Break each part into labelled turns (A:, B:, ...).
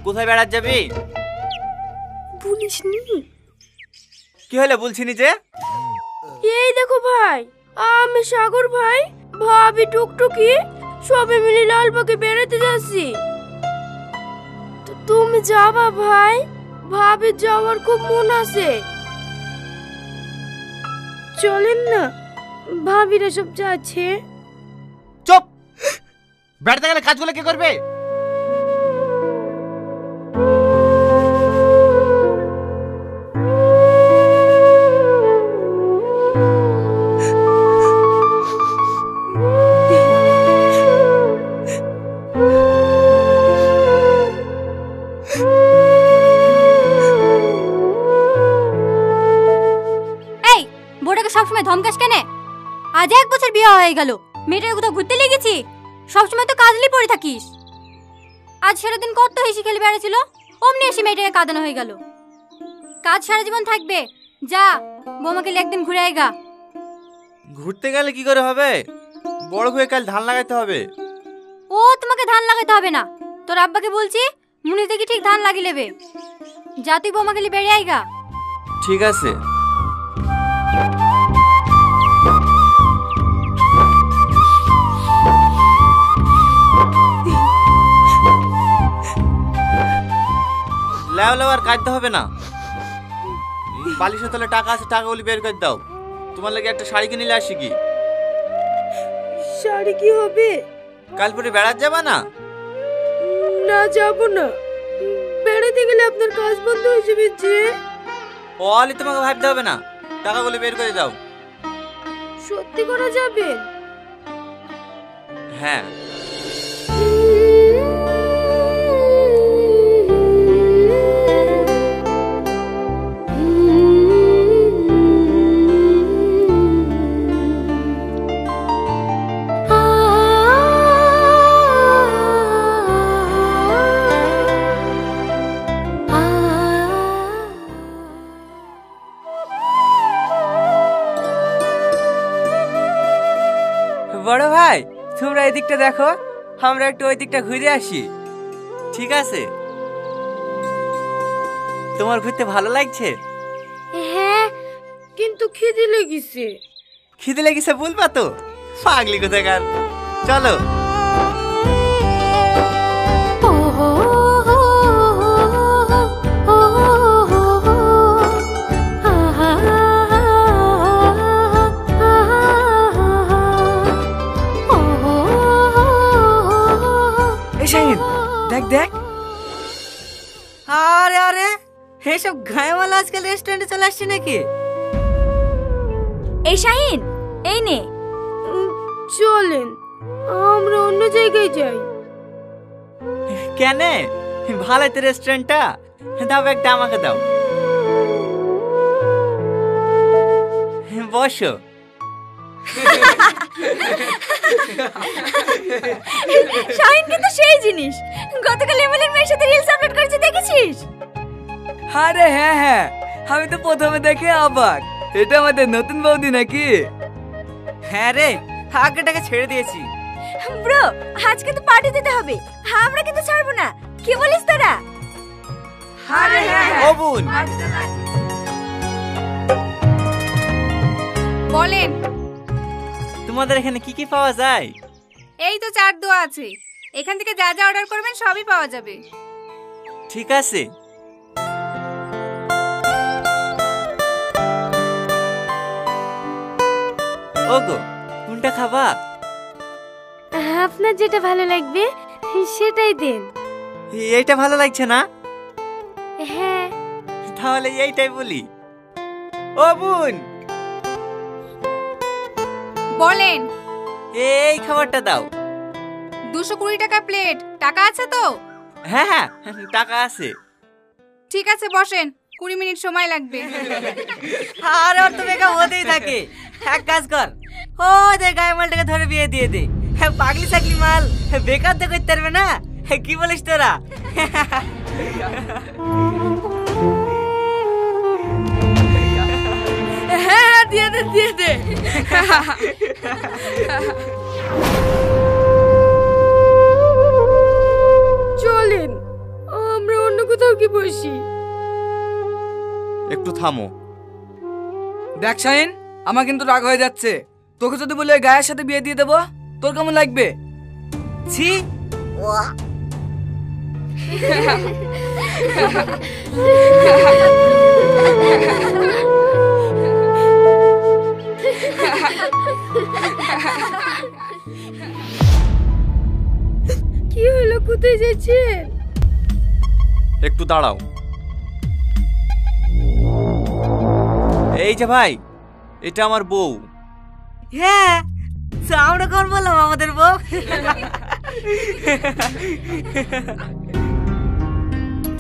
A: কোথায় বেড়াতে যাবি?
B: বলিসনি।
A: কি হলো বলছিনি যে?
B: এই দেখো ভাই, আমি সাগর ভাই, ভাবি টুকটুকি সবাই মিলে লালবাগে বেড়াতে যাচ্ছি। তুমি যাবা ভাই? ভাবির যাওয়ার খুব মন আছে। চলেন না, ভাবিরা সব যাচ্ছে।
A: চুপ! বেড়াতে গেলে কাজগুলো কে করবে?
C: ধমকাস কেন? আজ 1 বছর বিয়ে হয়ে গেল, মেয়েটাকে কোথাও ঘুরতে লেগেছি? সবসময় তো কাজলি পড়ে থাকিস। আজ সারাদিন কত হেসে খেলে বেড়াচ্ছিল, অমনি এসে মেয়েটাকে কাঁদানো হয়ে গেল। কাজ সারা জীবন থাকবে, যা বৌমাকে একদিন ঘুরে আয়গা।
A: ঘুরতে গেলে কি করে হবে? বড় হয়ে কাল ধান লাগাইতে হবে।
C: ও তোমাকে ধান লাগাতে হবে না, তোর আব্বাকে বলছি মুনি দেখি ঠিক ধান লাগিয়ে নেবে। যা তুই বৌমাকে বেড়ে আয়গা।
A: ঠিক আছে। লেও আর কাটতে হবে না। বালিশের তলে টাকা আছে, টাকাগুলি বের করে দাও। তোমার লাগে একটা শাড়ি কিনে নিয়ে আসি। কি
B: শাড়ি কি হবে?
A: কাল পরে বেড়াতে যাবা না?
B: না যাব না, বেড়াতে গেলে আপনার কাজ বন্ধ হয়ে যাবে। যে
A: ওলি তোমাকে ভাবতে হবে না, টাকাগুলি বের করে দাও।
B: সত্যি করা যাবে?
A: হ্যাঁ।
D: বড় ভাই, তোমরা এই দিকটা দেখো, আমরা একটু ওই দিকটা ঘুরে আসি।
A: ঠিক আছে। তোমার ঘুরতে ভালো লাগছে?
B: হ্যাঁ, কিন্তু খিদে লেগেছে।
A: খিদে লেগেছে বলবা তো? পাগলি কোথাকার। চলো।
D: দেখ দেখ, আরে আরে এসব গায়েওয়ালা আজকাল রেস্টুরেন্টে চলে আসছে নাকি?
C: এই শাহিন, এই নে।
B: চলেন আমরা অন্য জায়গায় যাই।
A: কেন? ভালো তো রেস্টুরেন্টটা। দাও, একটা আমাকে দাও। বসো।
C: শাহিন কিন্তু সেই জিনিস, গতকাল এমএলএর মেয়ের সাথে রিলস আপলোড করেছে, দেখেছিস?
D: আরে হ্যাঁ হ্যাঁ, আমি তো প্রথমে দেখে অবাক। এটা আমাদের নতুন বৌদি নাকি?
A: হ্যাঁ রে, আগেটাকে ছেড়ে দিয়েছি।
C: ব্রো, আজ কিন্তু পার্টি দিতে হবে, আমরা কিন্তু ছাড়বো না। কি বলিস তোরা?
D: আরে হ্যাঁ
A: ও বোন,
E: বলেন
A: তোমাদের এখানে কি কি পাওয়া যায়?
E: এই তো চাট দোয়া আছে, এখান থেকে যা যা অর্ডার করবেন সবই পাওয়া যাবে।
A: ঠিক আছে। ওগো, কোনটা খাবা?
B: আপনার যেটা ভালো লাগবে সেটাই দেন।
A: এইটা ভালো লাগছে না?
B: হ্যাঁ।
A: তাহলে এইটাই বলি। ও বোন,
E: বলেন।
A: এই খাবারটা দাও।
E: 220 টাকা প্লেট। টাকা আছে তো?
A: হ্যাঁ হ্যাঁ, টাকা আছে।
E: ঠিক আছে, বসেন। 20 মিনিট সময় লাগবে।
D: আর ওর তো বেকার হতেই থাকে। এক কাজ কর, ও দে গায়ে মালটাকে ধরে বিয়ে দিয়ে দে। পাগলি সাগলি মাল বেকার তো করতে পারবে না। কি বলিস তোরা?
B: হ্যাঁ দিয়ে দে দিয়ে দে। চলেন আমরা অন্য কোথাও কি বসি।
A: একটু থামো।
D: দেখ শাহিন, আমার কিন্তু রাগ হয়ে যাচ্ছে। তোকে যদি বলে গায়ের সাথে বিয়ে দিয়ে দেবো, তোর কেমন লাগবে? ছি।
B: কি হলো, কোথায় যাচ্ছেন?
A: একটু দাঁড়াও। এই যে ভাই, এটা আমার বউ।
D: হ্যাঁ, আমরা কোন বললাম আমাদের বউ?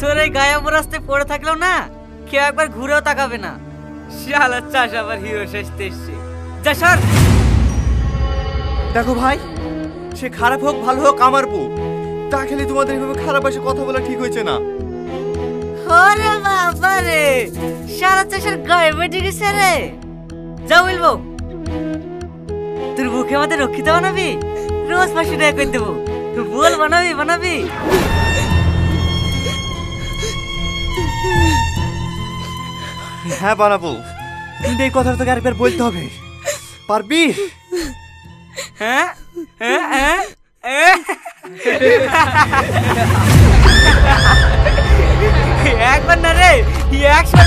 D: তোর এই গায়ে রাস্তায় পড়ে থাকলেও না, কেউ একবার ঘুরেও তাকাবে না। শালা চাষ আবার হিরো শেষতে এসছে। যা সর।
A: দেখো ভাই, সে খারাপ হোক ভালো হোক আমার বউ। তা খেলে তোমাদের এভাবে খারাপ ভাষায় কথা বলা ঠিক হয়েছে না।
D: ওরে বাবা রে, শালা চাষের গায়ে বেটে গেছে রে। যা বলবো, তোর বুকে আমাদের রক্ষিত বানাবি, রোজ 500 টাকা করে দেবো। বল, বানাবি বানাবি?
A: হ্যাঁ বানাবো, কিন্তু এই কথাটা তোকে আরেকবার বলতে হবে। পারবি?
D: হ্যাঁ হ্যাঁ হ্যাঁ, একবার না রে, 100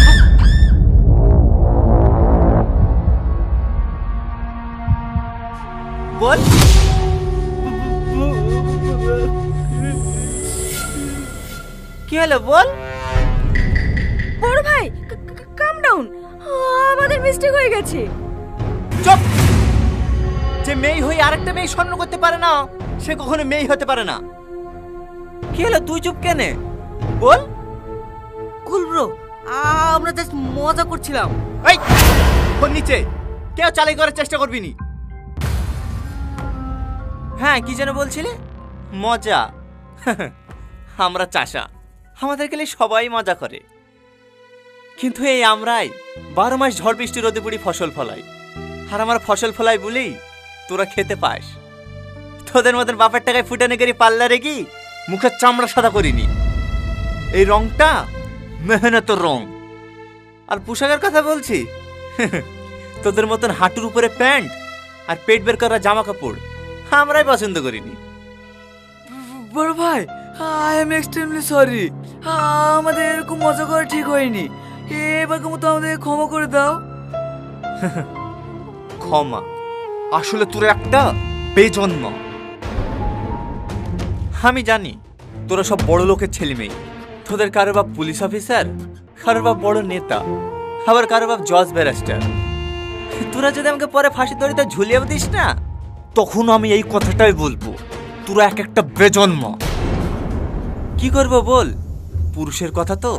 A: বল।
D: কি হলো বল?
B: বড় ভাই কাম ডাউন, আমাদের মিস্টেক হয়ে গেছে।
A: চুপ! যে মেয়ে হয়ে আরেকটা মেয়ে স্বর্ণ করতে পারে না, সে কখনো মেয়ে হতে পারে না।
D: কি হলো, তুই চুপ কেনে?
A: বল।
D: কুল ব্রো, আমরা জাস্ট মজা করছিলাম।
A: এই ফোন নিচে, কেউ চালাই করার চেষ্টা করবি নি। হ্যাঁ, কি যেন বলছিলে? মজা। আমরা চাষা, আমাদের গেলে সবাই মজা করে। কিন্তু এই আমরাই 12 মাস ঝড় বৃষ্টি রোদে পুড়ি ফসল ফলাই। আর আমার ফসল ফলাই বলেই তোরা খেতে পাস। তোদের মতন বাপের টাকায় ফুটানে করি পাল্লা রেখি মুখের চামড়া সাদা করিনি। এই রংটা মেহনতের রং। আর পোশাকের কথা বলছি, তোদের মতন হাঁটুর উপরে প্যান্ট আর পেট বের করা জামা কাপড় আমরাই পছন্দ করিনি।
D: বড় ভাই, আই এম এক্সট্রিমলি সরি। আমাদের এরকম মজা করা ঠিক হয়নি। এবার মতো আমাদের ক্ষমা করে দাও।
A: ক্ষমা? আসলে তোর একটা বেজন্ম। আমি জানি তোরা সব বড় লোকের ছেলে মেয়ে। তোদের কারো বাপ পুলিশ অফিসার, কারো বাপ বড় নেতা, আবার কারো বাপ জজ ব্যারিস্টার। তোরা যদি আমাকে পরে ফাঁসি দড়িতে ঝুলিয়ে দিস না, তখন আমি এই কথাটাই বলবো, তোরা এক একটা বেজন্ম। কি করবো বল, পুরুষের কথা তো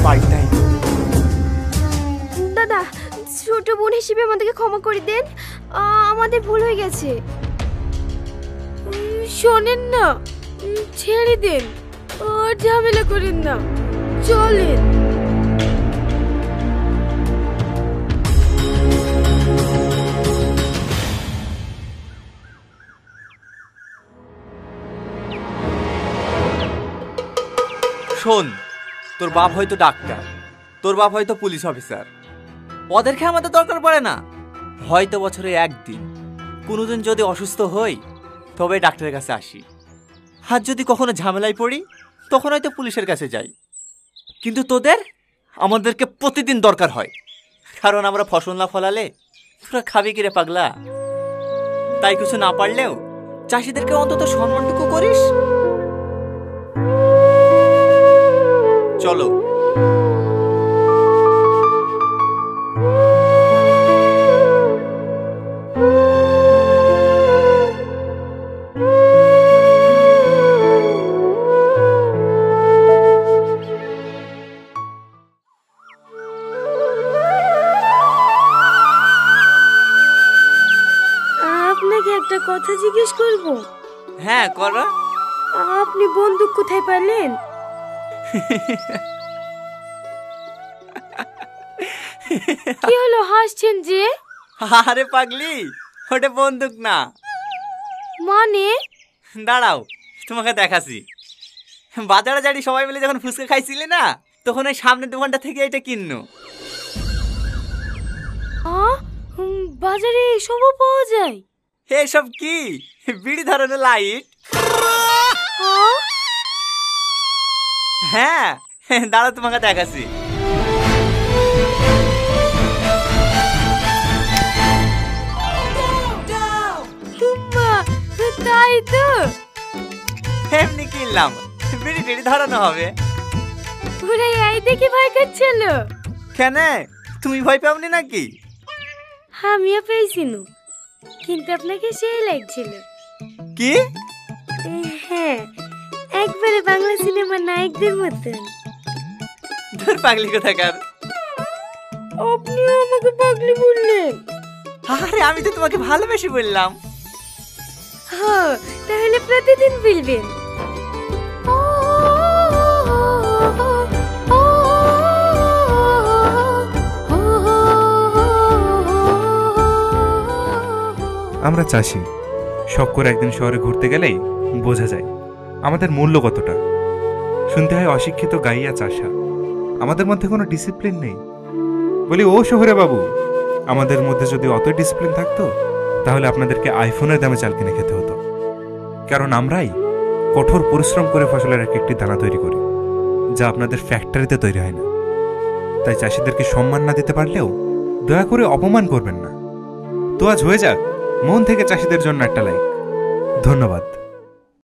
A: পাল্টাই।
B: দাদা, ছোট বোন হিসেবে আমাদেরকে ক্ষমা করে দেন, আমাদের ভুল হয়ে গেছে। শোনেন না, ছেড়ে দেন, আর ঝামেলা করেন না, চলেন।
A: শোন, তোর বাপ হয়তো ডাক্তার, তোর বাপ হয়তো পুলিশ অফিসার, ওদেরকে আমাদের দরকার পড়ে না। হয়তো বছরে একদিন কোনোদিন যদি অসুস্থ হই তবে ডাক্তারের কাছে আসি। আর যদি কখনো ঝামেলায় পড়ি তখন হয়তো পুলিশের কাছে যাই। কিন্তু তোদের আমাদেরকে প্রতিদিন দরকার হয়, কারণ আমরা ফসল না ফলালে তোরা খাবি কিরে পাগলা। তাই কিছু না পারলেও চাষিদেরকে অন্তত সম্মানটুকু করিস। চলো।
B: কথা জিজ্ঞেস করব?
A: হ্যাঁ করো।
B: আপনি বন্দুক কোথায় পেলেন? কি হলো হাসছেন যে?
A: আরে পাগলি, ওটা বন্দুক না।
B: মানে?
A: দাঁড়াও তোমাকে দেখাচ্ছি। বাজারে যাই সবাই মিলে যখন ফুচকা খাইছিলে না, তখন ওই সামনের দোকানটা থেকে এটা কিননো।
B: বাজারে এসবও পাওয়া যায়?
A: এসব কি? বিড়ি ধরনের লাইট। হ্যাঁ দাঁড়াও তোমাকে দেখাচ্ছি।
B: তাই তো,
A: এমনি কিনলাম, বিড়ি টিড়ি ধরানো হবে।
B: ওরা এই দেখে ভয় করছিল।
A: কেন, তুমি ভয় পাওনি নাকি?
B: আমিও পেয়েছিনু, কিন্তু আপনাকে সেই লাগছিল।
A: কি?
B: হ্যাঁ, একবারে বাংলা সিনেমার নায়কদের মতন।
A: ধর পাগলি কোথাকার।
B: আপনিও আমাকে পাগলি বললেন।
A: আরে আমি তো তোমাকে ভালোবেসে বললাম।
B: হ্যাঁ, তাহলে প্রতিদিন বলবেন।
F: আমরা চাষি, শখ করে একদিন শহরে ঘুরতে গেলেই বোঝা যায় আমাদের মূল্য কতটা। শুনতে হয় অশিক্ষিত গাইয়া চাষা, আমাদের মধ্যে কোনো ডিসিপ্লিন নেই। বলি ও শহরে বাবু, আমাদের মধ্যে যদি অত ডিসিপ্লিন থাকতো তাহলে আপনাদেরকে আইফোনের দামে চাল কিনে খেতে হতো। কারণ আমরাই কঠোর পরিশ্রম করে ফসলের এক একটি দানা তৈরি করি, যা আপনাদের ফ্যাক্টরিতে তৈরি হয় না। তাই চাষিদেরকে সম্মান না দিতে পারলেও দয়া করে অপমান করবেন না। তো আজ হয়ে যাক মন থেকে চাষিদের জন্য একটা লাইক। ধন্যবাদ।